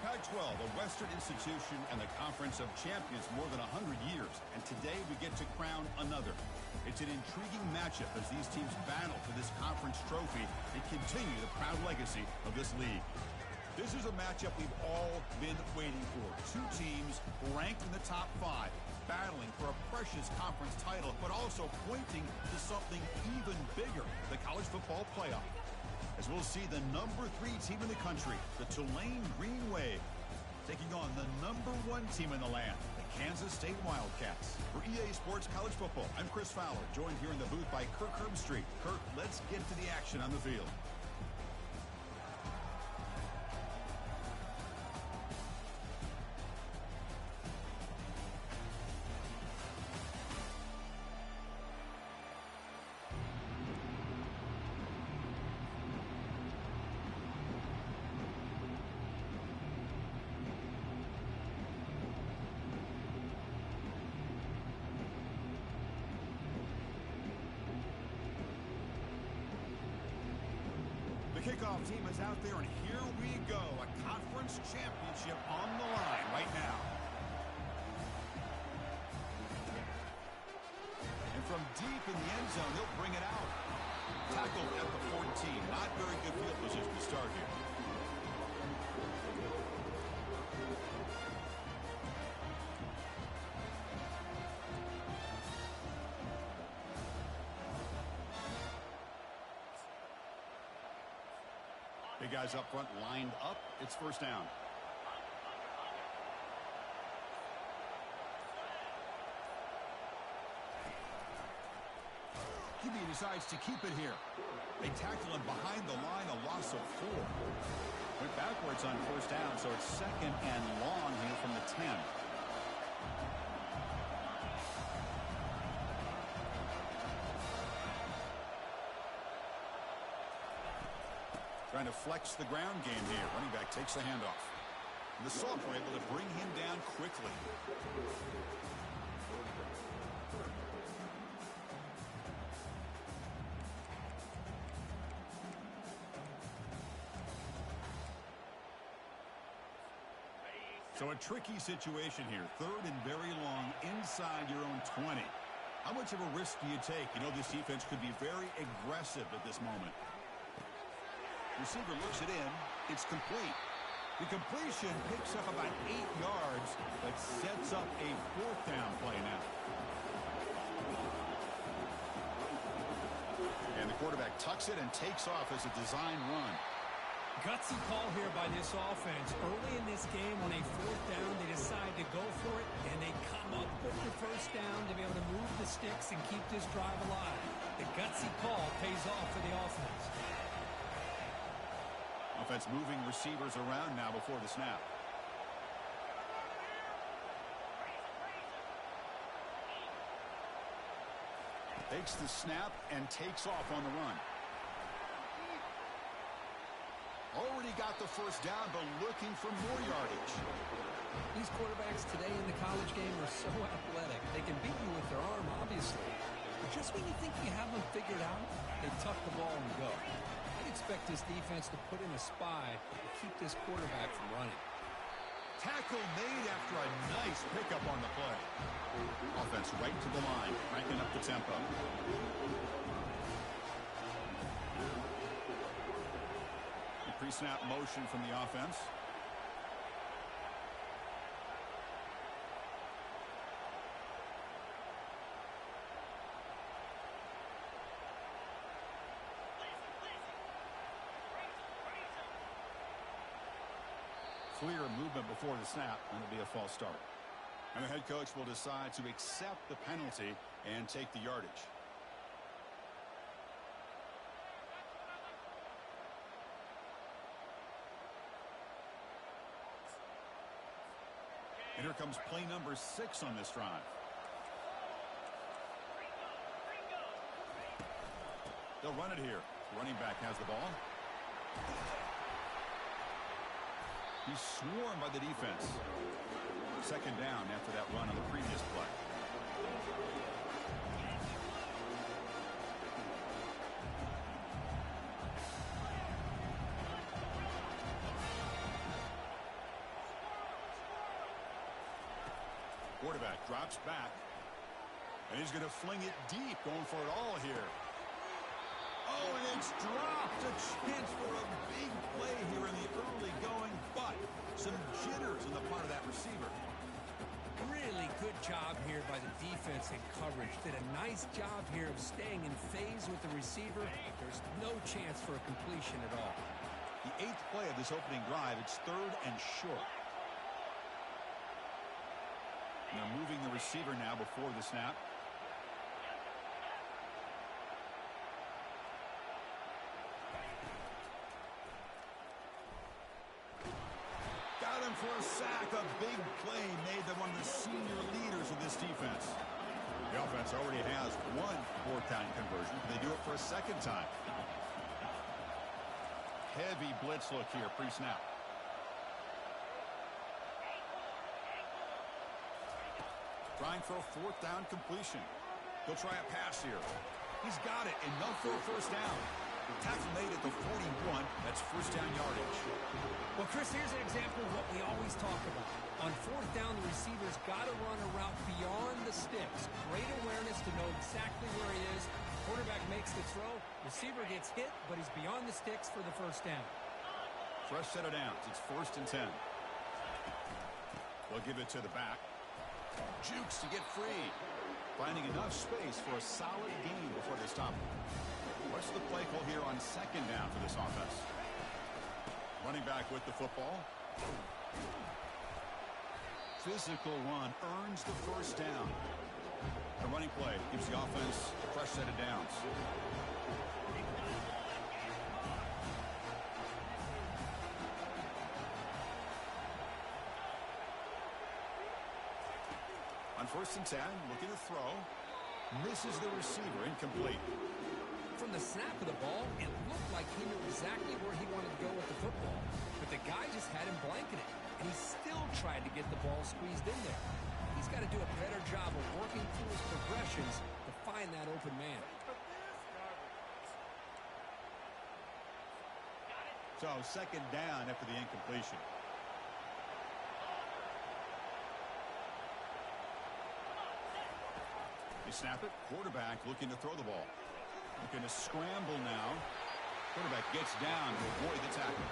Pac-12, a Western institution and the Conference of Champions more than 100 years. And today we get to crown another. It's an intriguing matchup as these teams battle for this conference trophy and continue the proud legacy of this league. This is a matchup we've all been waiting for. Two teams ranked in the top 5, battling for a precious conference title, but also pointing to something even bigger, the college football playoff. As we'll see the number 3 team in the country, the Tulane Green Wave, taking on the number 1 team in the land, the Kansas State Wildcats. For EA Sports College Football, I'm Chris Fowler, joined here in the booth by Kirk Herbstreit. Kirk, let's get to the action on the field. Kickoff team is out there, and here we go. A conference championship on the line right now. And from deep in the end zone, he'll bring it out. Tackled at the 14. Not very good field position to start here. Big guys up front lined up. It's first down. QB decides to keep it here. They tackle him behind the line, a loss of 4. Went backwards on first down, so it's second and long here from the 10. Trying to flex the ground game here. Running back takes the handoff. The Salts were able to bring him down quickly. So a tricky situation here. Third and very long inside your own 20. How much of a risk do you take? You know this defense could be very aggressive at this moment. Receiver looks it in. It's complete. The completion picks up about 8 yards, but sets up a 4th down play now. And the quarterback tucks it and takes off as a design run. Gutsy call here by this offense. Early in this game, on a 4th down, they decide to go for it, and they come up with the first down to be able to move the sticks and keep this drive alive. The gutsy call pays off for the offense. Offense moving receivers around now before the snap. Takes the snap and takes off on the run. Already got the first down, but looking for more yardage. These quarterbacks today in the college game are so athletic. They can beat you with their arm, obviously. But just when you think you have them figured out, they tuck the ball and go. Expect this defense to put in a spy to keep this quarterback from running. Tackle made after a nice pickup on the play. Offense right to the line, cranking up the tempo. The pre-snap motion from the offense. Clear movement before the snap, and it'll be a false start. And the head coach will decide to accept the penalty and take the yardage. And here comes play number 6 on this drive. They'll run it here. Running back has the ball. He's swarmed by the defense. Second down after that run on the previous play. quarterback drops back. And he's going to fling it deep, going for it all here. Oh, and it's dropped. A chance for a big play here in the early going, but some jitters on the part of that receiver. Really good job here by the defense and coverage. Did a nice job here of staying in phase with the receiver. There's no chance for a completion at all. The 8th play of this opening drive, it's 3rd and short. And they're moving the receiver now before the snap. Got him for a sack. A big play made by one of the senior leaders of this defense. The offense already has one 4th-down conversion. They do it for a 2nd time. Heavy blitz look here pre-snap. Trying for a 4th-down completion. He'll try a pass here. He's got it, and enough for a 1st down. Tackle made at the 41. That's 1st down yardage. Well, Chris, here's an example of what we always talk about. On 4th down, the receiver's got to run a route beyond the sticks. Great awareness to know exactly where he is. Quarterback makes the throw. Receiver gets hit, but he's beyond the sticks for the 1st down. Fresh set of downs. It's 1st and 10. They'll give it to the back. Jukes to get free. Finding enough space for a solid gain before they stop him. What's the play call here on 2nd down for this offense? Running back with the football. Physical run earns the 1st down. The running play gives the offense a fresh set of downs. On 1st and 10, looking to throw. Misses the receiver, incomplete. From the snap of the ball, it looked like he knew exactly where he wanted to go with the football. But the guy just had him blanketed, and he still tried to get the ball squeezed in there. He's got to do a better job of working through his progressions to find that open man. So 2nd down after the incompletion. They snap it. Quarterback looking to throw the ball. Looking to scramble now. Quarterback gets down to avoid the tackle.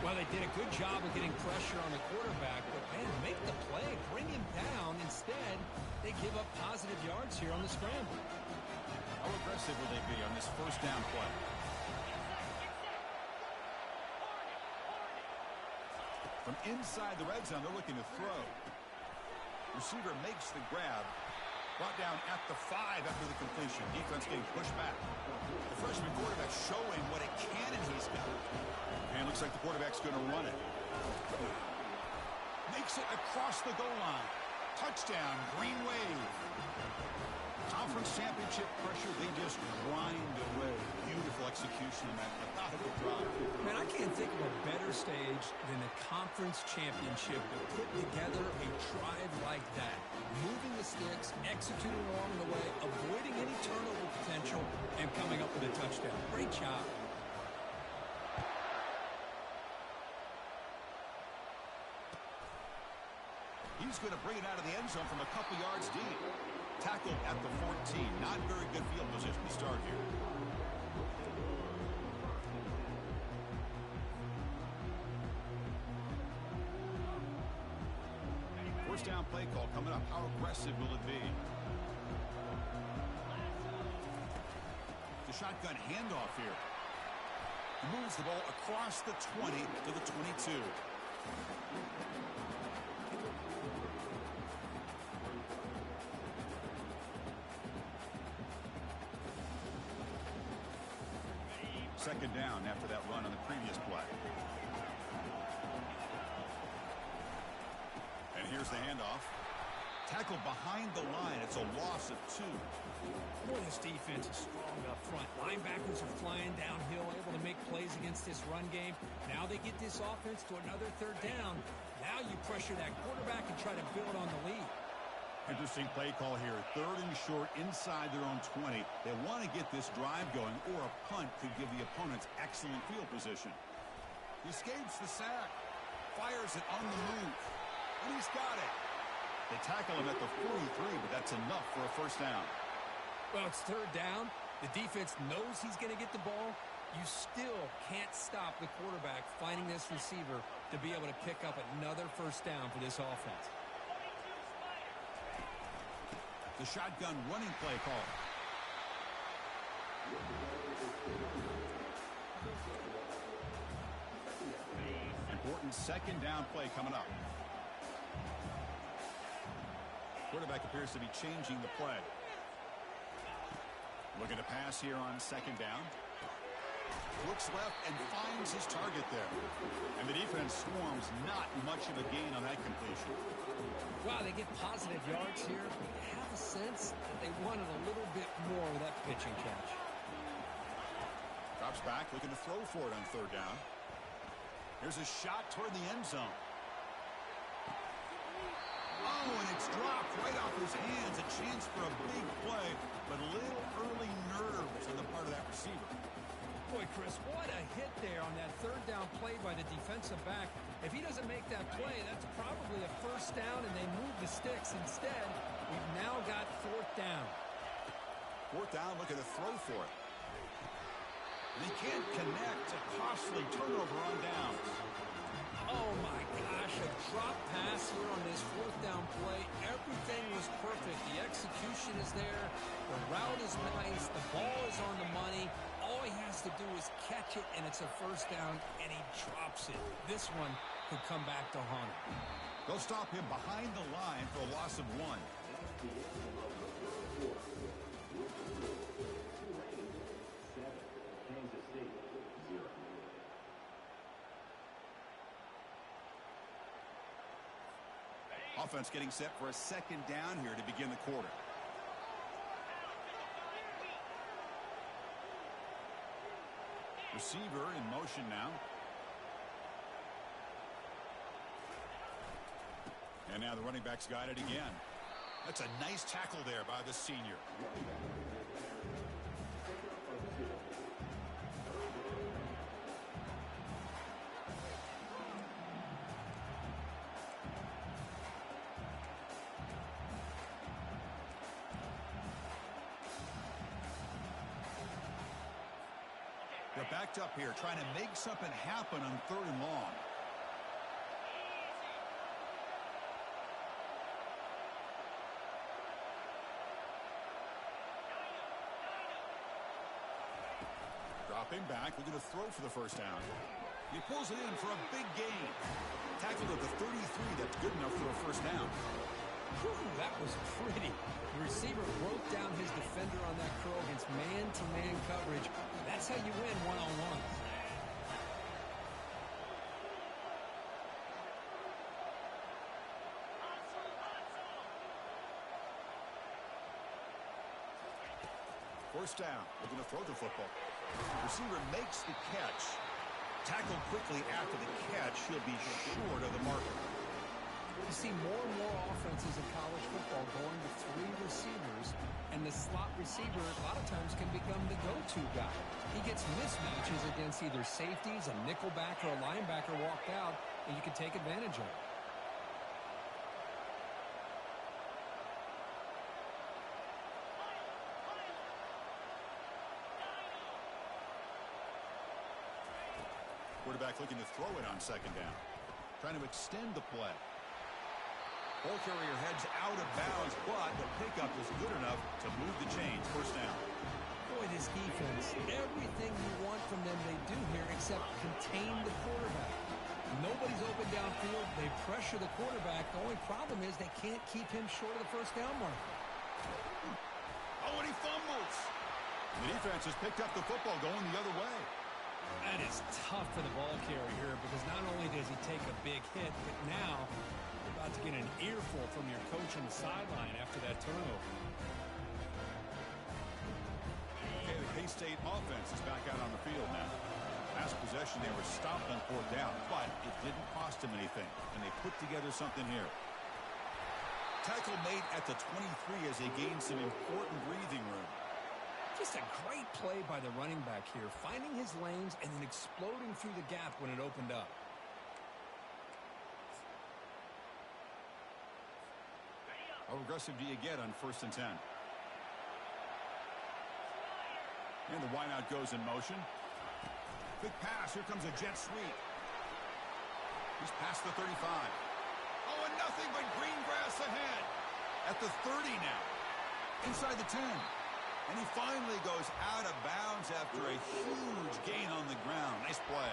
Well, they did a good job of getting pressure on the quarterback, but, man, make the play. Bring him down. Instead, they give up positive yards here on the scramble. How aggressive will they be on this 1st down play? From inside the red zone, they're looking to throw. Receiver makes the grab. Brought down at the 5 after the completion. Defense getting pushed back. The freshman quarterback showing what a cannon he's got. And looks like the quarterback's going to run it. Makes it across the goal line. Touchdown, Green Wave. Conference championship pressure, they just grind away. Beautiful execution in that methodical drive. Man, I can't think of a better stage than the conference championship to put together a drive like that. Moving the sticks, executing along the way, avoiding any turnover potential, and coming up with a touchdown. Great job. He's going to bring it out of the end zone from a couple yards deep. Tackled at the 14. Not very good field position to start here. First down play call coming up. How aggressive will it be? The shotgun handoff here. He moves the ball across the 20 to the 22. Second down after that run on the previous play. And here's the handoff. Tackled behind the line. It's a loss of 2. Boy, this defense is strong up front. Linebackers are flying downhill, able to make plays against this run game. Now they get this offense to another 3rd down. Now you pressure that quarterback and try to build on the lead. Interesting play call here. 3rd and short inside their own 20. They want to get this drive going, or a punt could give the opponents excellent field position. He escapes the sack. Fires it on the move. And he's got it. They tackle him at the 43, but that's enough for a first down. Well, it's third down. The defense knows he's going to get the ball. You still can't stop the quarterback finding this receiver to be able to pick up another first down for this offense. The shotgun running play call. Important second down play coming up. Quarterback appears to be changing the play. Looking to pass here on second down. Looks left and finds his target there. And the defense swarms, not much of a gain on that completion. Wow, they get positive yards here. I have a sense that they wanted a little bit more of that pitching catch. Drops back, looking to throw for it on third down. Here's a shot toward the end zone. Oh, and it's dropped right off his hands. A chance for a big play, but a little early nerves on the part of that receiver. Boy, Chris, what a hit there on that third down play by the defensive back. If he doesn't make that play, that's probably a first down, and they move the sticks. Instead, we've now got fourth down. Fourth down, looking to throw for it. And he can't connect. A costly turnover on downs. Oh, my gosh, a drop pass here on this fourth down play. Everything was perfect. The execution is there. The route is nice. The ball is on the money. All he has to do is catch it, and it's a first down, and he drops it. This one could come back to haunt him. They'll stop him behind the line for a loss of 1. Offense getting set for a second down here to begin the quarter. Receiver in motion now. And now the running back's got it again. That's a nice tackle there by the senior. They're backed up here, trying to make something happen on third and long. Dropping back, looking to throw for the first down. He pulls it in for a big gain. Tackled at the 33, that's good enough for a first down. Whew, that was pretty. The receiver broke down his defender on that curl against man-to-man coverage. That's how you win one-on-one. First down, looking to throw the football. Receiver makes the catch. Tackled quickly after the catch. He'll be short of the marker. You see more and more offenses in college football going to 3 receivers, and the slot receiver a lot of times can become the go-to guy. He gets mismatches against either safeties, a nickelback, or a linebacker walked out, and you can take advantage of it. Quarterback looking to throw it on second down. Trying to extend the play. Ball carrier heads out of bounds, but the pickup is good enough to move the chains. First down. Boy, this defense, everything you want from them they do here except contain the quarterback. Nobody's open downfield. They pressure the quarterback. The only problem is they can't keep him short of the first down marker. Oh, and he fumbles. The defense has picked up the football going the other way. That is tough for the ball carrier here because not only does he take a big hit, but now you're about to get an earful from your coach on the sideline after that turnover. Okay, the K-State offense is back out on the field now. Last possession, they were stopped on fourth down, but it didn't cost them anything, and they put together something here. Tackle made at the 23 as they gained some important breathing room. Just a great play by the running back here, finding his lanes and then exploding through the gap when it opened up. How aggressive do you get on 1st and 10? And the wideout goes in motion. Quick pass. Here comes a jet sweep. He's past the 35. Oh, and nothing but green grass ahead. At the 30 now. Inside the 10. And he finally goes out of bounds after a huge gain on the ground. Nice play.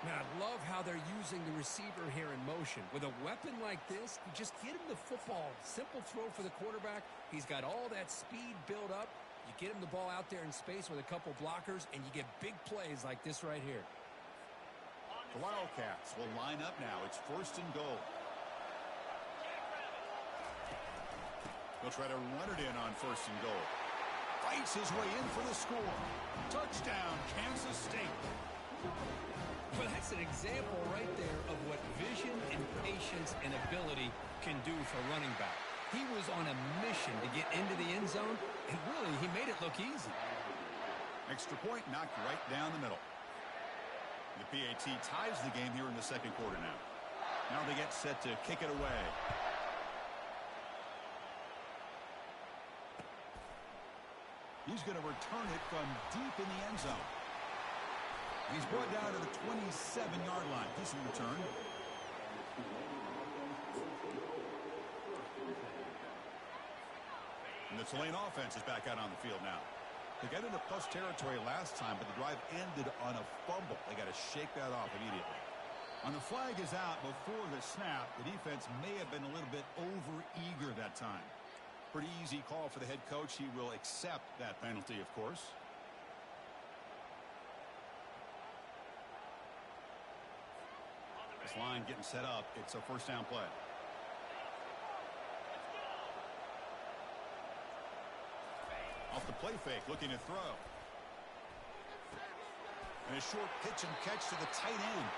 Man, I love how they're using the receiver here in motion. With a weapon like this, you just get him the football. Simple throw for the quarterback. He's got all that speed built up. You get him the ball out there in space with a couple blockers, and you get big plays like this right here. The Wildcats will line up now. It's 1st and goal. They'll try to run it in on 1st and goal. Fights his way in for the score. Touchdown, Kansas State. Well, that's an example right there of what vision and patience and ability can do for running back. He was on a mission to get into the end zone, and really, he made it look easy. Extra point knocked right down the middle. The PAT ties the game here in the 2nd quarter now. Now they get set to kick it away. He's going to return it from deep in the end zone. He's brought down to the 27-yard line. Decent return. And the Tulane offense is back out on the field now. They got into plus territory last time, but the drive ended on a fumble. They got to shake that off immediately. On the flag is out before the snap. The defense may have been a little bit over-eager that time. Pretty easy call for the head coach. He will accept that penalty, of course. This line getting set up. It's a 1st down play. Off the play fake, looking to throw. And a short pitch and catch to the tight end.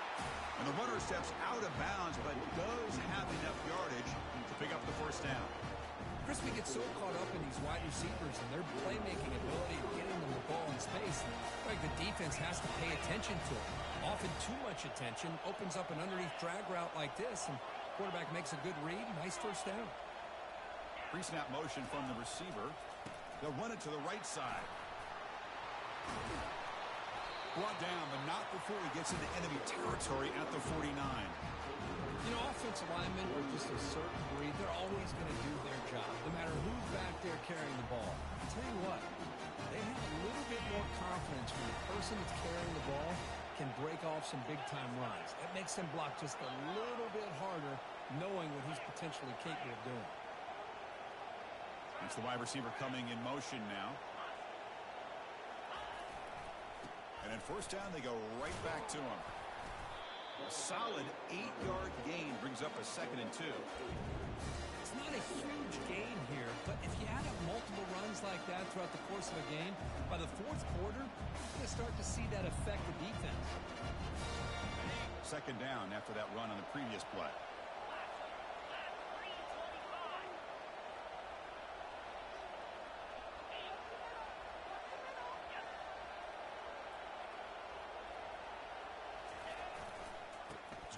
And the runner steps out of bounds, but does have enough yardage to pick up the 1st down. Chris, we get so caught up in these wide receivers and their playmaking ability of getting them the ball in space. Like the defense has to pay attention to it. Often too much attention opens up an underneath drag route like this, and quarterback makes a good read. Nice 1st down. Pre-snap motion from the receiver. They'll run it to the right side. Brought down, but not before he gets into enemy territory at the 49. You know, offensive linemen are just a certain breed. They're always going to do their job, no matter who's back there carrying the ball. I'll tell you what, they have a little bit more confidence when the person that's carrying the ball can break off some big-time runs. That makes them block just a little bit harder, knowing what he's potentially capable of doing. It's the wide receiver coming in motion now. And then 1st down, they go right back to him. A solid 8-yard gain brings up a 2nd and 2. It's not a huge gain here, but if you add up multiple runs like that throughout the course of a game, by the 4th quarter, you're going to start to see that affect the defense. 2nd down after that run on the previous play.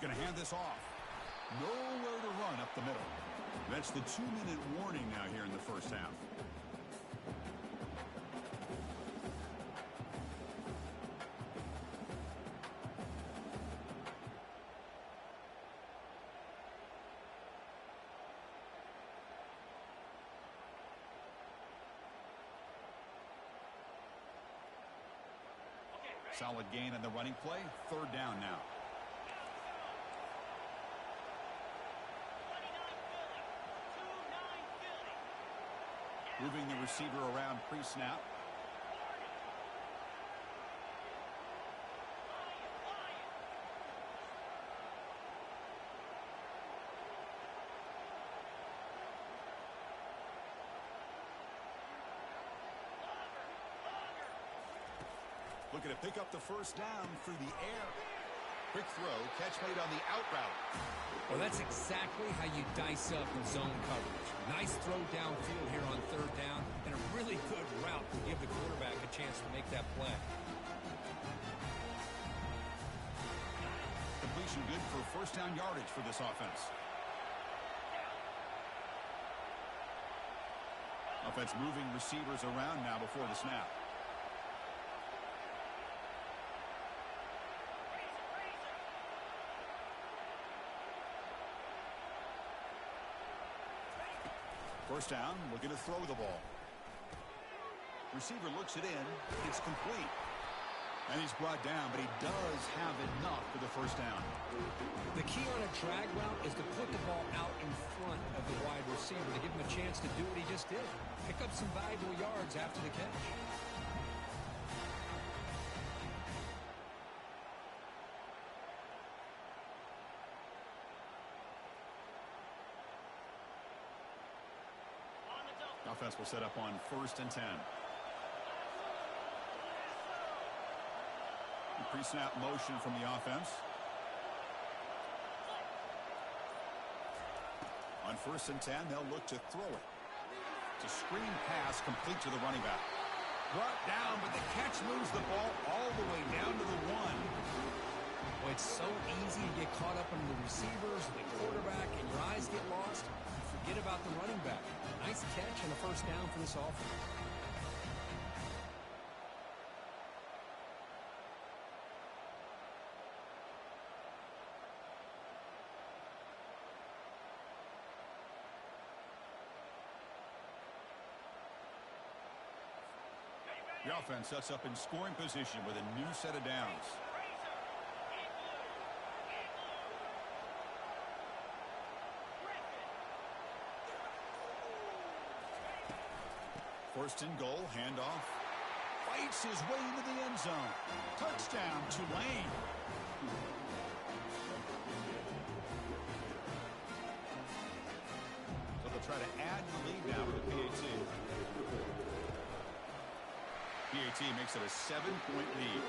Going to hand this off. Nowhere to run up the middle. That's the 2-minute warning now here in the 1st half. Solid gain on the running play. 3rd down now. Moving the receiver around pre-snap. Looking to pick up the 1st down through the air. Quick throw, catch made on the out route. Well, that's exactly how you dice up the zone coverage. Nice throw downfield here on 3rd down, and a really good route to give the quarterback a chance to make that play. Completion good for 1st down yardage for this offense. Offense moving receivers around now before the snap. First down, looking to throw the ball. Receiver looks it in. It's complete. And he's brought down, but he does have enough for the first down. The key on a drag route is to put the ball out in front of the wide receiver to give him a chance to do what he just did. Pick up some valuable yards after the catch. Offense will set up on 1st and 10. Pre-snap motion from the offense. On 1st and 10, they'll look to throw it. It's a screen pass complete to the running back. Brought down, but the catch moves the ball all the way down to the 1. Well, it's so easy to get caught up in the receivers and the quarterback, and your eyes get lost. You forget about the running back. Nice catch and a first down for this offense. The offense sets up in scoring position with a new set of downs. First and goal, handoff. Fights his way into the end zone. Touchdown, Tulane. So they'll try to add the lead now with the PAT. PAT makes it a 7-point lead.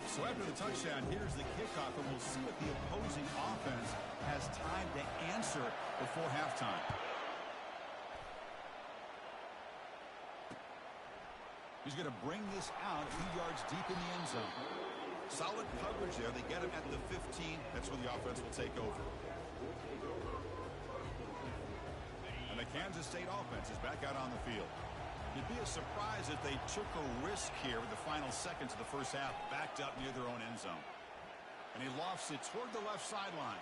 So after the touchdown, here's the kickoff, and we'll see what the opposing offense has time to answer before halftime. He's going to bring this out a few yards deep in the end zone. Solid coverage there. They get him at the 15. That's where the offense will take over. And the Kansas State offense is back out on the field. It'd be a surprise if they took a risk here with the final seconds of the first half, backed up near their own end zone. And he lofts it toward the left sideline.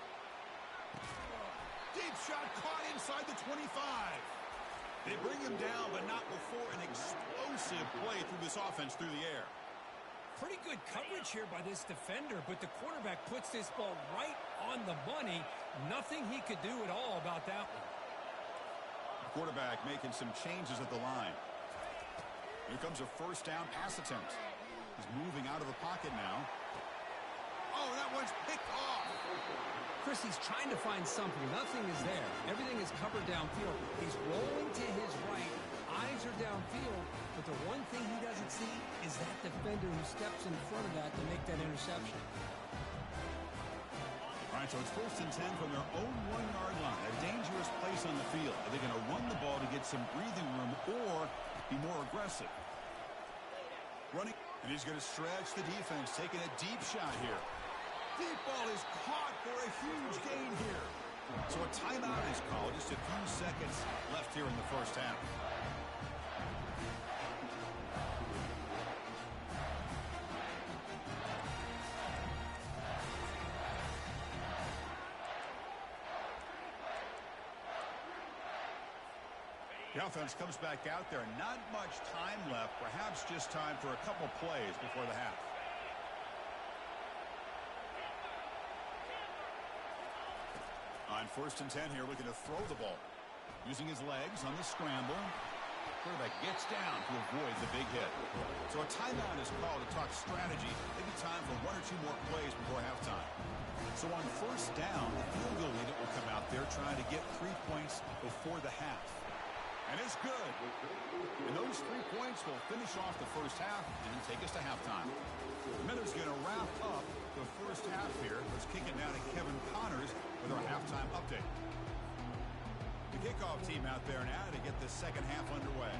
Deep shot caught inside the 25. They bring him down, but not before an explosive play through this offense through the air. Pretty good coverage here by this defender, but the quarterback puts this ball right on the money. Nothing he could do at all about that one. The quarterback making some changes at the line. Here comes a first down pass attempt. He's moving out of the pocket now. Oh, that one's picked off. Chris, he's trying to find something. Nothing is there. Everything is covered downfield. He's rolling to his right. Eyes are downfield. But the one thing he doesn't see is that defender who steps in front of that to make that interception. All right, so it's 1st and 10 from their own 1-yard line. A dangerous place on the field. Are they going to run the ball to get some breathing room or be more aggressive? Running, and he's going to stretch the defense, taking a deep shot here. Deep ball is caught for a huge gain here. So a timeout is called. Just a few seconds left here in the first half. The offense comes back out there. Not much time left. Perhaps just time for a couple plays before the half. On 1st and 10 here, looking to throw the ball. Using his legs on the scramble. Quarterback gets down to avoid the big hit. So a timeout is called to talk strategy. Maybe time for 1 or 2 more plays before halftime. So on 1st down, the field goal unit will come out there trying to get 3 points before the half. And it's good. And those 3 points will finish off the first half and then take us to halftime. The Minnows going to wrap up the first half here. Let's kick it down to Kevin Connors with our halftime update. The kickoff team out there now to get the second half underway.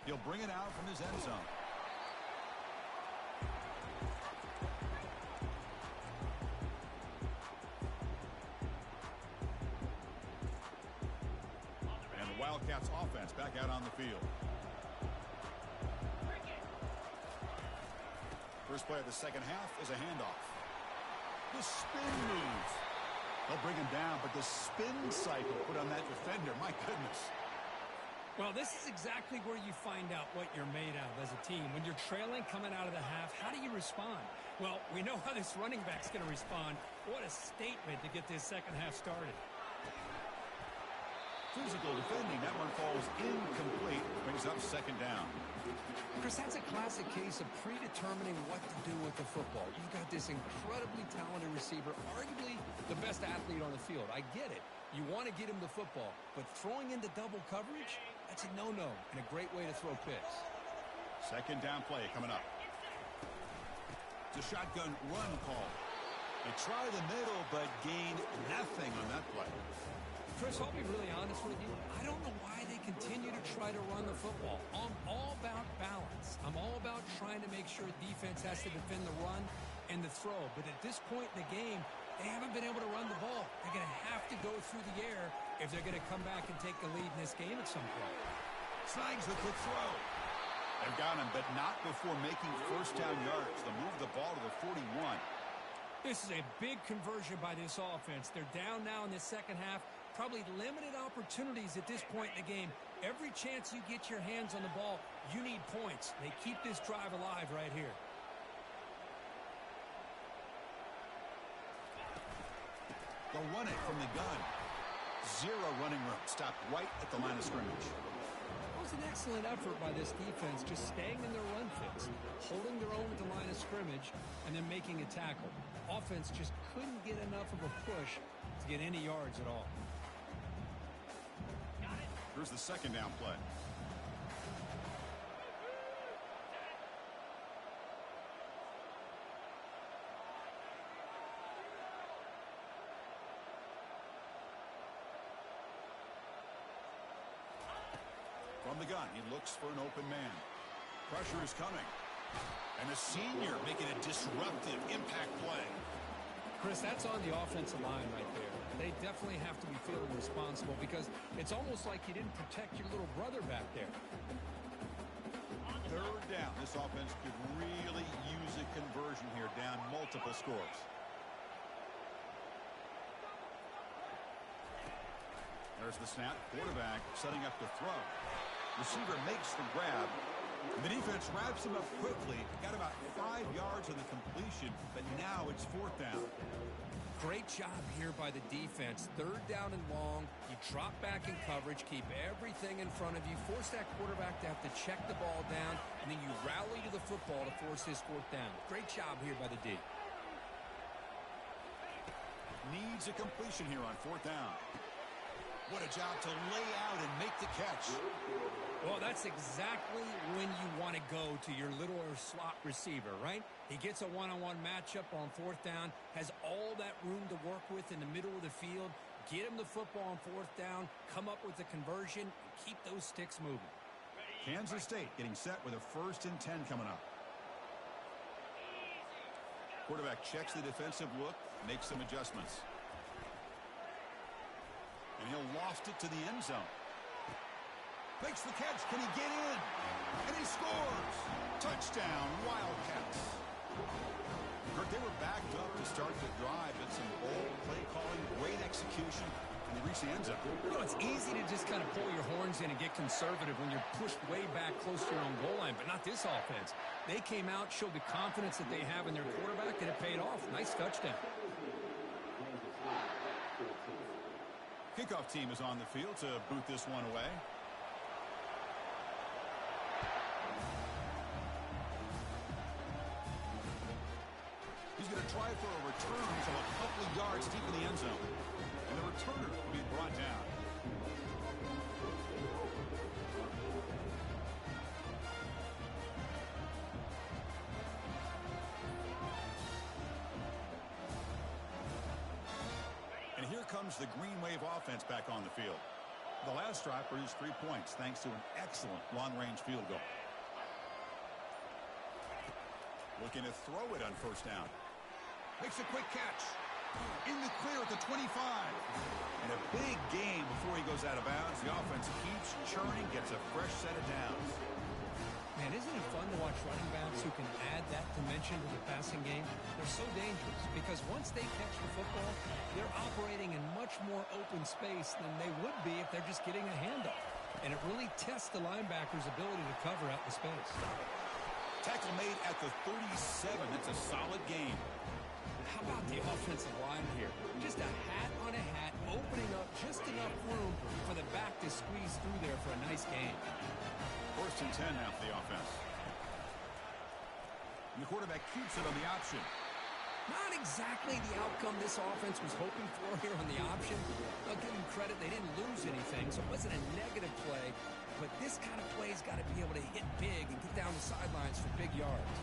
He'll bring it out from his end zone. And the Wildcats offense back out on the field. First play of the second half is a handoff. The spin move. They'll bring him down, but the spin cycle put on that defender, my goodness. Well, this is exactly where you find out what you're made of as a team. When you're trailing coming out of the half, how do you respond? Well, we know how this running back's going to respond. What a statement to get this second half started. Physical defending. That one falls incomplete. Brings up second down. Chris, that's a classic case of predetermining what to do with the football. You've got this incredibly talented receiver, arguably the best athlete on the field. I get it. You want to get him the football, but throwing into double coverage, that's a no-no and a great way to throw picks. Second down play coming up. It's a shotgun run call. They try the middle, but gain nothing on that play. Chris, I'll be really honest with you. I don't know why they continue to try to run the football. I'm all about balance. I'm all about trying to make sure defense has to defend the run and the throw. But at this point in the game, they haven't been able to run the ball. They're going to have to go through the air if they're going to come back and take the lead in this game at some point. Signs with the throw. They've got him, but not before making first down yards. They'll move the ball to the 41. This is a big conversion by this offense. They're down now in the second half. Probably limited opportunities at this point in the game. Every chance you get your hands on the ball, you need points. They keep this drive alive right here. They'll run it from the gun. Zero running room. Stopped right at the line of scrimmage. It was an excellent effort by this defense, just staying in their run fits, holding their own at the line of scrimmage, and then making a tackle. Offense just couldn't get enough of a push to get any yards at all. Here's the second down play. From the gun, he looks for an open man. Pressure is coming. And the senior making a disruptive impact play. Chris, that's on the offensive line right there. They definitely have to be feeling responsible because it's almost like you didn't protect your little brother back there. Third down. This offense could really use a conversion here, down multiple scores. There's the snap. Quarterback setting up to throw. Receiver makes the grab. The defense wraps him up quickly. Got about 5 yards on the completion, but now it's fourth down. Great job here by the defense. Third down and long. You drop back in coverage, keep everything in front of you, force that quarterback to have to check the ball down, and then you rally to the football to force his fourth down. Great job here by the D. Needs a completion here on fourth down. What a job to lay out and make the catch. Well, that's exactly when you want to go to your little slot receiver, right? He gets a one-on-one matchup on fourth down, has all that room to work with in the middle of the field, get him the football on fourth down, come up with a conversion, and keep those sticks moving. Kansas State getting set with a 1st and 10 coming up. Quarterback checks the defensive look, makes some adjustments. And he'll loft it to the end zone. Makes the catch. Can he get in? And he scores. Touchdown, Wildcats. Kurt, they were backed up to start the drive, but some bold play calling, great execution, and they reach the end zone. You know, it's easy to just kind of pull your horns in and get conservative when you're pushed way back close to your own goal line, but not this offense. They came out, showed the confidence that they have in their quarterback, and it paid off. Nice touchdown. Kickoff team is on the field to boot this one away. He's going to try for a return from a couple of yards deep in the end zone. And the returner will be brought down. And here comes the Green Wave offense back on the field. The last drive produced 3 points thanks to an excellent long-range field goal. Looking to throw it on first down. Makes a quick catch. In the clear at the 25. And a big game before he goes out of bounds. The offense keeps churning, gets a fresh set of downs. Man, isn't it fun to watch running backs who can add that dimension to the passing game? They're so dangerous because once they catch the football, they're operating in much more open space than they would be if they're just getting a handoff. And it really tests the linebacker's ability to cover out the space. Tackle made at the 37. That's a solid gain. How about the offensive line here? Just a hat on a hat, opening up just enough room for the back to squeeze through there for a nice gain. 1st and 10 now for the offense. And the quarterback keeps it on the option. Not exactly the outcome this offense was hoping for here on the option. I'll give them credit. They didn't lose anything, so it wasn't a negative play. But this kind of play's got to be able to hit big and get down the sidelines for big yards.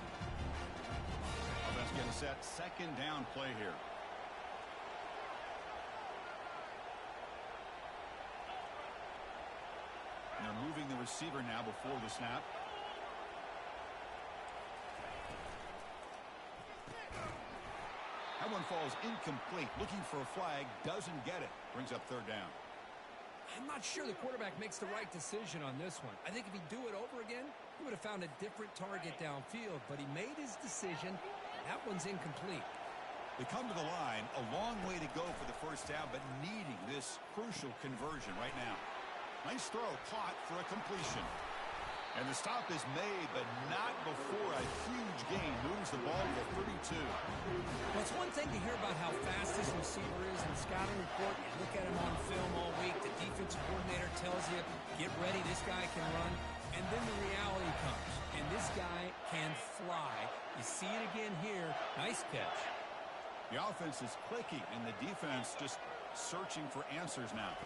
Offense getting set. 2nd down play here. And they're moving the receiver now before the snap. That one falls incomplete. Looking for a flag. Doesn't get it. Brings up 3rd down. I'm not sure the quarterback makes the right decision on this one. I think if he'd do it over again, he would have found a different target downfield. But he made his decision. That one's incomplete. They come to the line. A long way to go for the first down, but needing this crucial conversion right now. Nice throw, caught for a completion. And the stop is made, but not before a huge gain moves the ball to the 32. Well, it's one thing to hear about how fast this receiver is in the scouting report. You look at him on film all week. The defensive coordinator tells you, get ready, this guy can run. And then the reality comes, and this guy can fly. You see it again here. Nice catch. The offense is clicking, and the defense just searching for answers now.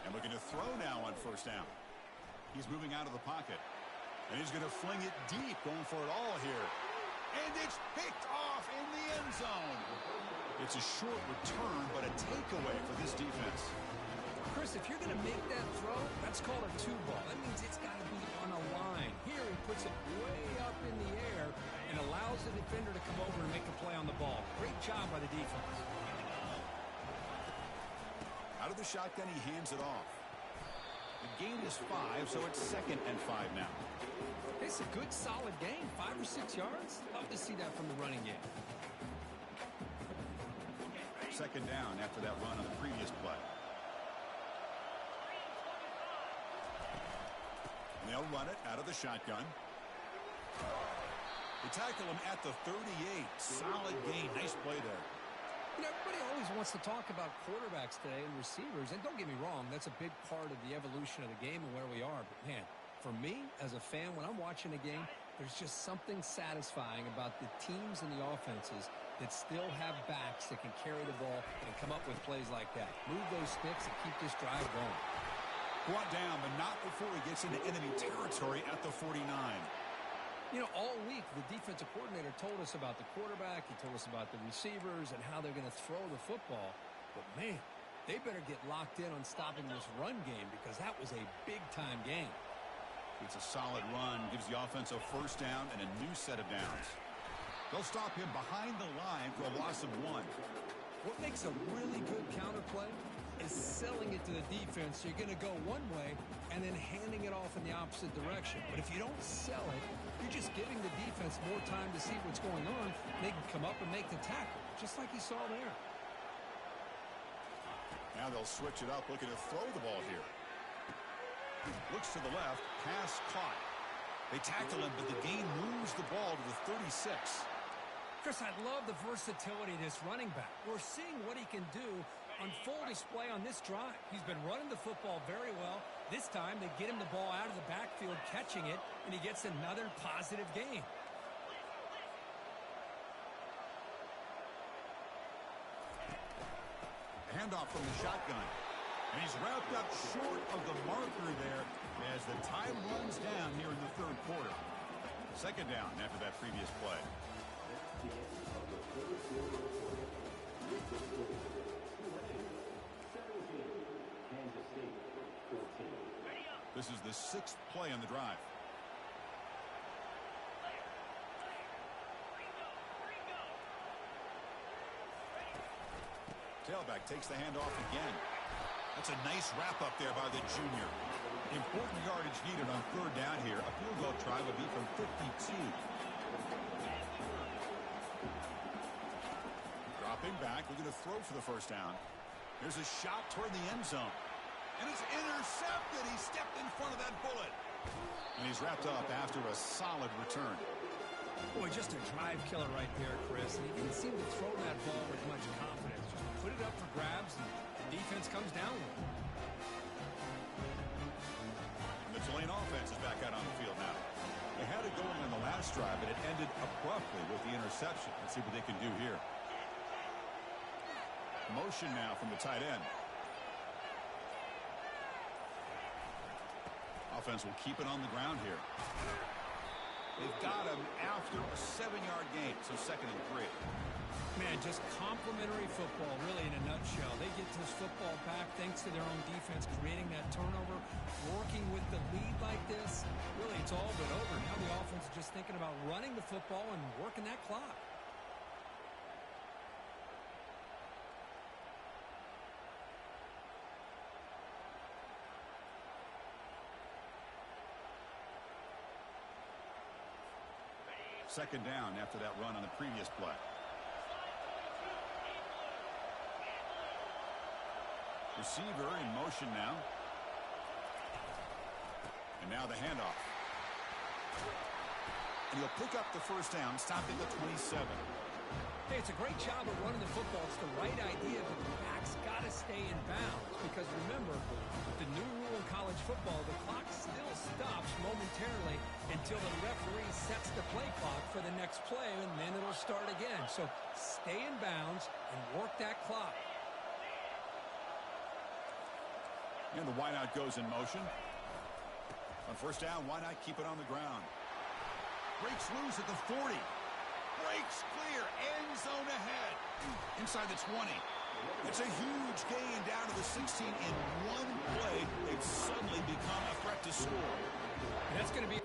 And looking to throw now on first down. He's moving out of the pocket. And he's going to fling it deep, going for it all here. And it's picked off in the end zone. It's a short return, but a takeaway for this defense. Chris, if you're going to make that throw, that's called a 2-ball. That means it's got to be on a line. Here he puts it way up in the air and allows the defender to come over and make a play on the ball. Great job by the defense. Out of the shotgun, he hands it off. The gain is 5, so it's 2nd and 5 now. It's a good, solid gain. 5 or 6 yards. Love to see that from the running game. 2nd down after that run on the previous play. And they'll run it out of the shotgun. They tackle him at the 38. Solid gain. Nice play there. You know, everybody always wants to talk about quarterbacks today and receivers, and don't get me wrong, that's a big part of the evolution of the game and where we are. But, man, for me, as a fan, when I'm watching a game, there's just something satisfying about the teams and the offenses that still have backs that can carry the ball and come up with plays like that. Move those sticks and keep this drive going. Brought down, but not before he gets into enemy territory at the 49. You know, all week, the defensive coordinator told us about the quarterback. He told us about the receivers and how they're going to throw the football. But, man, they better get locked in on stopping this run game because that was a big-time game. It's a solid run, gives the offense a first down and a new set of downs. They'll stop him behind the line for a loss of 1. What makes a really good counterplay is selling it to the defense. So you're going to go one way and then handing it off in the opposite direction. But if you don't sell it, you're just giving the defense more time to see what's going on. They can come up and make the tackle, just like you saw there. Now they'll switch it up, looking to throw the ball here. Looks to the left, pass caught. They tackle him, but the gain moves the ball to the 36. Chris, I love the versatility of this running back. We're seeing what he can do on full display on this drive. He's been running the football very well. This time, they get him the ball out of the backfield, catching it, and he gets another positive gain. Handoff from the shotgun. And he's wrapped up short of the marker there as the time runs down here in the third quarter. 2nd down after that previous play. This is the 6th play on the drive. Tailback takes the handoff again. That's a nice wrap up there by the junior. Important yardage needed on 3rd down here. A field goal try will be from 52. Dropping back, looking to throw for the 1st down. Here's a shot toward the end zone. And it's intercepted. He stepped in front of that bullet. And he's wrapped up after a solid return. Boy, just a drive killer right there, Chris. And he didn't seem to throw that ball with much confidence. Just put it up for grabs, and the defense comes down with it. And the Tulane offense is back out on the field now. They had it going on the last drive, but it ended abruptly with the interception. Let's see what they can do here. Motion now from the tight end. Offense will keep it on the ground here. They've got him after a 7-yard gain, so 2nd and 3. Man, just complimentary football, really, in a nutshell. They get this football back thanks to their own defense, creating that turnover, working with the lead like this. Really, it's all but over. Now the offense is just thinking about running the football and working that clock. Second down after that run on the previous play. Receiver in motion now. And now the handoff. And he'll pick up the 1st down, stopping at the 27. Hey, it's a great job of running the football. It's the right idea, but the back's got to stay in bounds. Because remember, with the new rule in college football, the clock still stops momentarily until the referee sets the play clock for the next play, and then it'll start again. So stay in bounds and work that clock. And the wideout goes in motion. On 1st down, why not keep it on the ground? Breaks loose at the 40. Breaks clear. End zone ahead. Inside the 20. It's a huge gain down to the 16 in one play. They've suddenly become a threat to score. And that's going to be...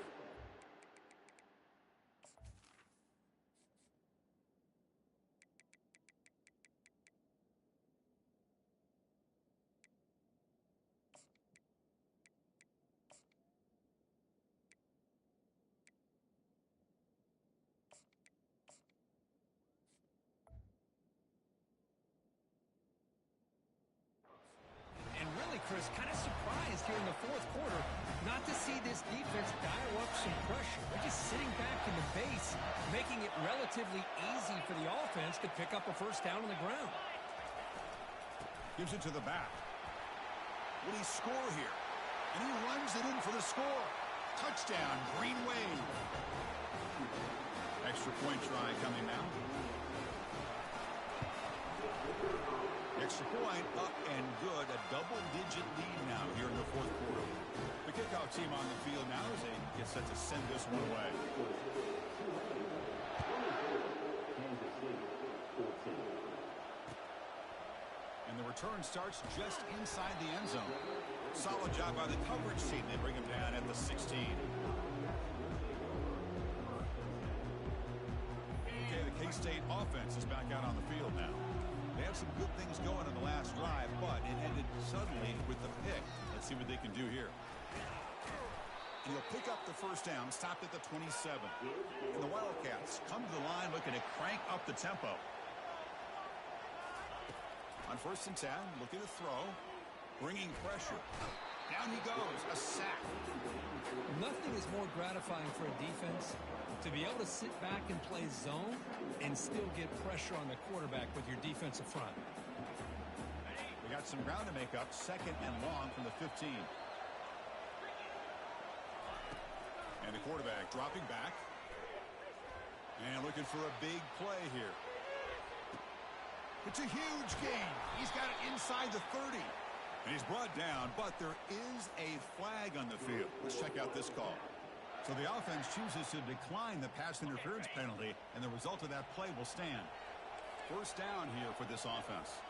Chris, kind of surprised here in the 4th quarter not to see this defense dial up some pressure. They're just sitting back in the base, making it relatively easy for the offense to pick up a 1st down on the ground. Gives it to the back. Will he score here? And he runs it in for the score. Touchdown, Green Wave. Extra point try coming now. Extra point up and good. A double-digit lead now here in the 4th quarter. The kickoff team on the field now as they get set to send this one away. And the return starts just inside the end zone. Solid job by the coverage team. They bring him down at the 16. Okay, the K-State offense is back out on the field now. They had some good things going in the last drive, but it ended suddenly with the pick. Let's see what they can do here. And he'll pick up the 1st down, stopped at the 27. And the Wildcats come to the line looking to crank up the tempo. On 1st and 10, looking to throw, bringing pressure. Down he goes, a sack. Nothing is more gratifying for a defense to be able to sit back and play zone and still get pressure on the quarterback with your defensive front. We got some ground to make up. 2nd and long from the 15. And the quarterback dropping back. And looking for a big play here. It's a huge gain. He's got it inside the 30. And he's brought down, but there is a flag on the field. Let's check out this call. So the offense chooses to decline the pass interference penalty, and the result of that play will stand. 1st down here for this offense.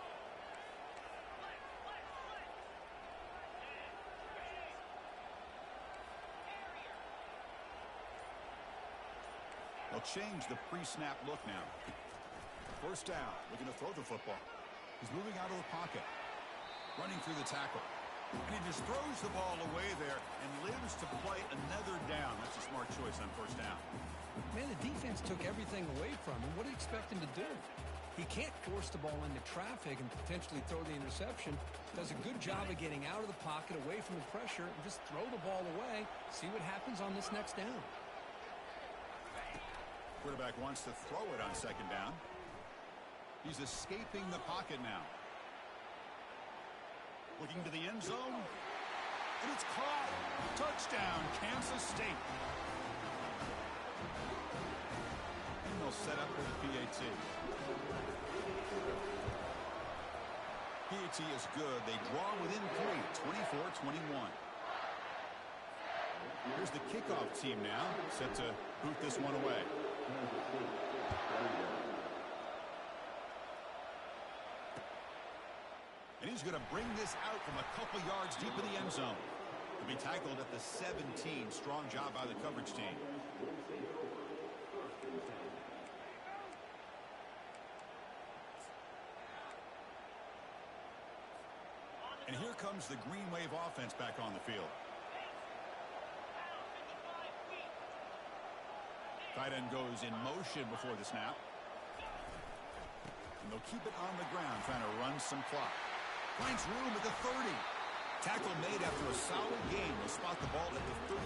change the pre-snap look now. First down, looking to throw the football. He's moving out of the pocket, running through the tackle. And he just throws the ball away there and lives to play another down. That's a smart choice on first down. Man, the defense took everything away from him. What do you expect him to do? He can't force the ball into traffic and potentially throw the interception. Does a good job of getting out of the pocket, away from the pressure, and just throw the ball away. See what happens on this next down. Quarterback wants to throw it on second down. He's escaping the pocket now. Looking to the end zone. And it's caught. Touchdown, Kansas State. And they'll set up with a PAT. PAT is good. They draw within 3, 24-21. Here's the kickoff team now, set to boot this one away. And he's going to bring this out from a couple yards deep in the end zone. To be tackled at the 17. Strong job by the coverage team. And here comes the Green Wave offense back on the field. Tight end goes in motion before the snap. And they'll keep it on the ground, trying to run some clock. Finds room at the 30. Tackle made after a solid game. They'll spot the ball at the 34.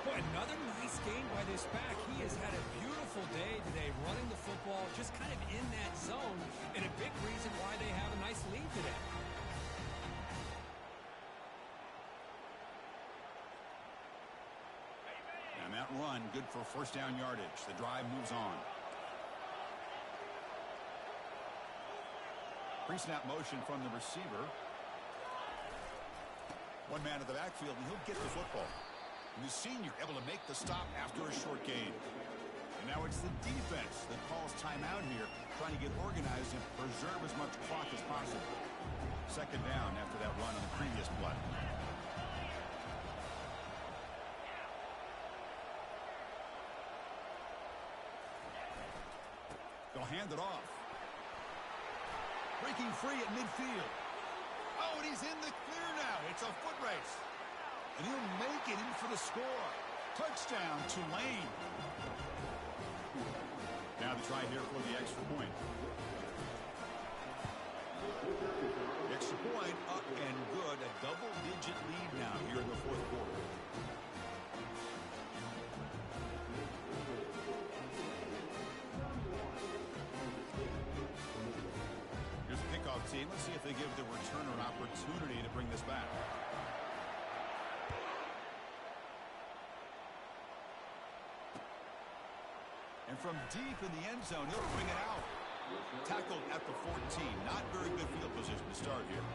Boy, another nice game by this back. He has had a beautiful day today running the football, just kind of in that zone, and a big reason why they have a nice lead today. And that run, good for first down yardage. The drive moves on. Pre-snap motion from the receiver. One man at the backfield, and he'll get the football. And the senior able to make the stop after a short gain. And now it's the defense that calls timeout here, trying to get organized and preserve as much clock as possible. Second down after that run on the previous play. They'll hand it off. Breaking free at midfield. Oh, and he's in the clear now. It's a foot race. And he'll make it in for the score. Touchdown, Tulane. Now the try here for the extra point. The extra point up and good. A double-digit lead now here in the fourth quarter. Team. Let's see if they give the returner an opportunity to bring this back. And from deep in the end zone, he'll bring it out. Tackled at the 14. Not very good field position to start here.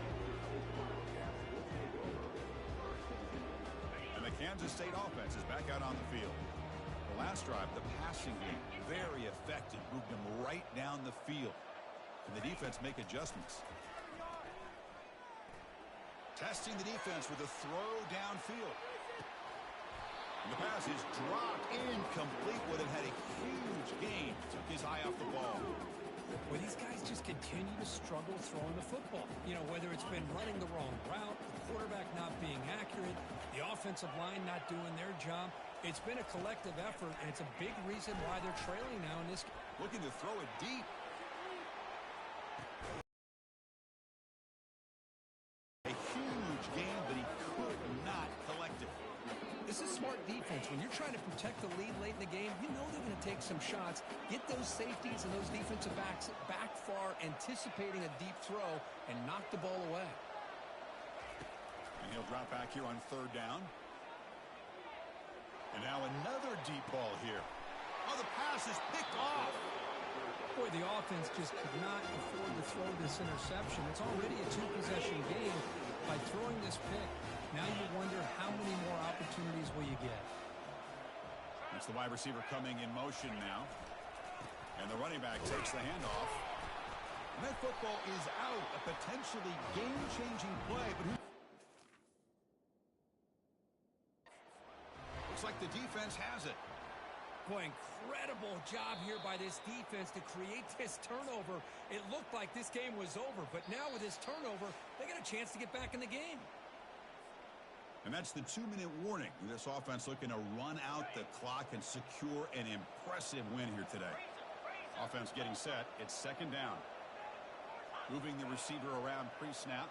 And the Kansas State offense is back out on the field. The last drive, the passing game, very effective. Moved them right down the field. And the defense make adjustments. Testing the defense with a throw downfield. And the pass is dropped incomplete, but it had a huge gain. Took his eye off the ball. Well, these guys just continue to struggle throwing the football. You know, whether it's been running the wrong route, the quarterback not being accurate, the offensive line not doing their job. It's been a collective effort, and it's a big reason why they're trailing now in this. Looking to throw it deep. This is smart defense. When you're trying to protect the lead late in the game, you know they're going to take some shots. Get those safeties and those defensive backs back far, anticipating a deep throw, and knock the ball away. And he'll drop back here on third down. And now another deep ball here. Oh, the pass is picked off. Boy, the offense just could not afford to throw this interception. It's already a two-possession game. By throwing this pick, now you wonder how many more opportunities will you get. It's the wide receiver coming in motion now. And the running back takes the handoff. And that football is out. A potentially game-changing play. But looks like the defense has it. Boy, incredible job here by this defense to create this turnover. It looked like this game was over, but now with this turnover, they got a chance to get back in the game. And that's the 2-minute warning. This offense looking to run out the clock and secure an impressive win here today. Offense getting set. It's second down. Moving the receiver around pre-snap.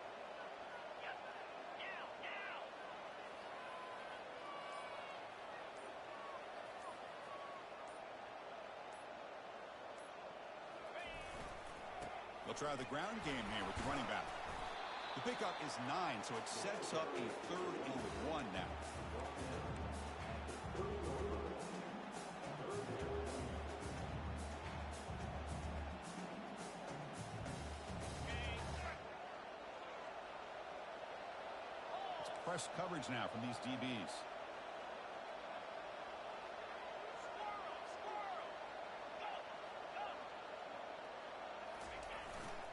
They'll try the ground game here with the running back. The pickup is 9, so it sets up a 3rd and 1 now. It's press coverage now from these DBs.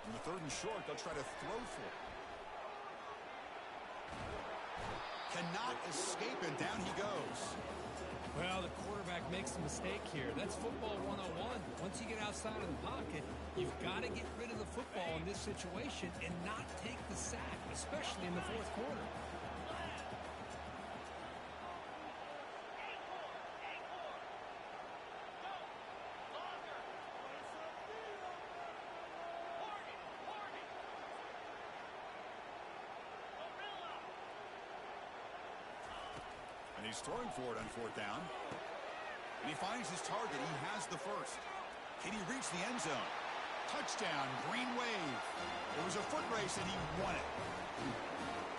On the 3rd and short, they'll try to throw for it. Cannot escape, and down he goes. Well, the quarterback makes a mistake here. That's football 101. Once you get outside of the pocket, you've got to get rid of the football in this situation and not take the sack, especially in the 4th quarter. And he's throwing for it on 4th down. And he finds his target. He has the first. Can he reach the end zone? Touchdown, green wave. It was a foot race, and he won it.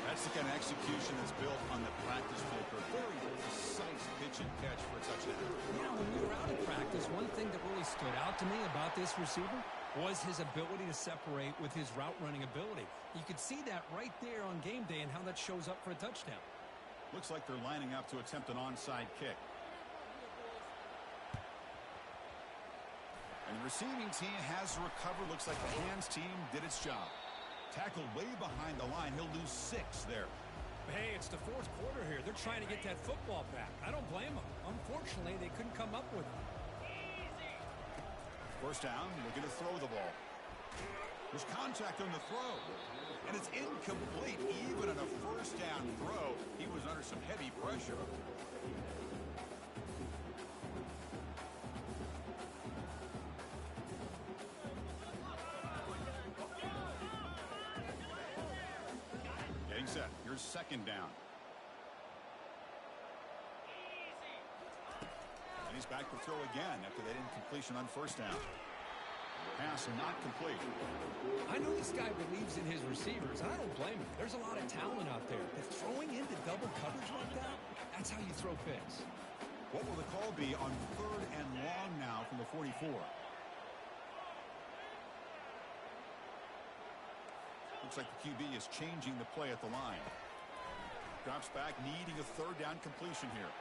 That's the kind of execution that's built on the practice field for a very precise pitch and catch for a touchdown. You know, when we were out in practice, one thing that really stood out to me about this receiver was his ability to separate with his route running ability. You could see that right there on game day and how that shows up for a touchdown. Looks like they're lining up to attempt an onside kick. And the receiving team has recovered. Looks like the hands team did its job. Tackled way behind the line. He'll lose 6 there. Hey, it's the 4th quarter here. They're trying to get that football back. I don't blame them. Unfortunately, they couldn't come up with it. First down, looking to throw the ball. There's contact on the throw. And it's incomplete. Even on a first down throw, he was under some heavy pressure. Getting set. Here's second down. And he's back to throw again after that incompletion on first down. Pass not complete. I know this guy believes in his receivers, and I don't blame him. There's a lot of talent out there. But throwing into double coverage like that, that's how you throw picks. What will the call be on 3rd and long now from the 44? Looks like the QB is changing the play at the line. Drops back, needing a 3rd down completion here.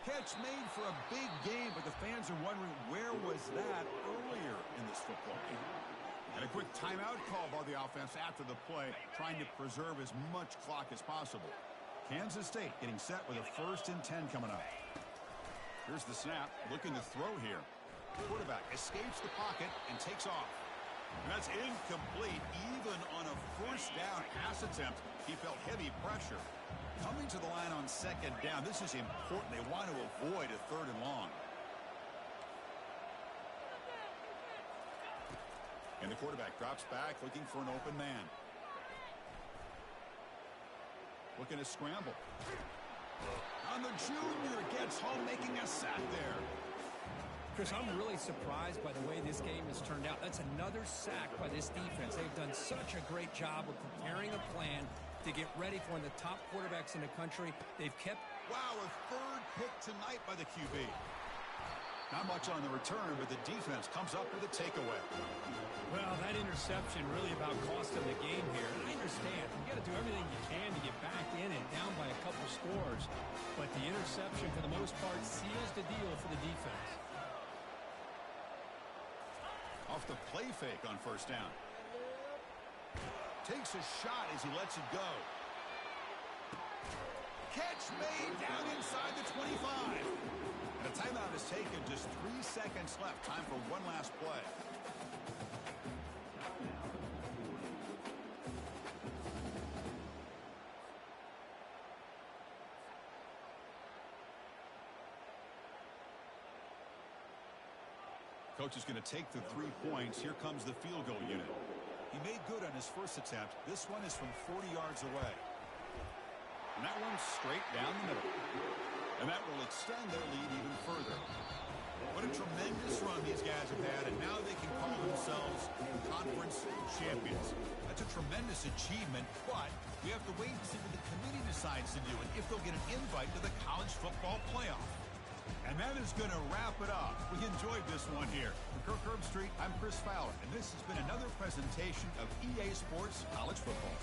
Catch made for a big game, but the fans are wondering where was that earlier in this football game. And a quick timeout call by the offense after the play, trying to preserve as much clock as possible. Kansas State getting set with a 1st and 10 coming up. Here's the snap, looking to throw here. Quarterback escapes the pocket and takes off. And that's incomplete. Even on a first down pass attempt, he felt heavy pressure. Coming to the line on second down, this is important. They want to avoid a 3rd and long. And the quarterback drops back, looking for an open man. Looking to scramble. And the junior gets home, making a sack there. Chris, I'm really surprised by the way this game has turned out. That's another sack by this defense. They've done such a great job of preparing a plan to get ready for one of the top quarterbacks in the country. They've kept... Wow, a 3rd pick tonight by the QB. Not much on the return, but the defense comes up with a takeaway. Well, that interception really about cost them the game here. And I understand. You got to do everything you can to get back in and down by a couple scores. But the interception, for the most part, seals the deal for the defense. Off the play fake on first down. Takes a shot as he lets it go. catch made down inside the 25. And a timeout is taken. Just 3 seconds left. Time for one last play. Coach is going to take the 3 points. Here comes the field goal unit. He made good on his first attempt. This one is from 40 yards away. And that one's straight down the middle. And that will extend their lead even further. What a tremendous run these guys have had, and now they can call themselves conference champions. That's a tremendous achievement, but we have to wait and see what the committee decides to do and if they'll get an invite to the college football playoff. And that is going to wrap it up. We enjoyed this one here. For Kirk Herbstreit, I'm Chris Fowler, and this has been another presentation of EA Sports College Football.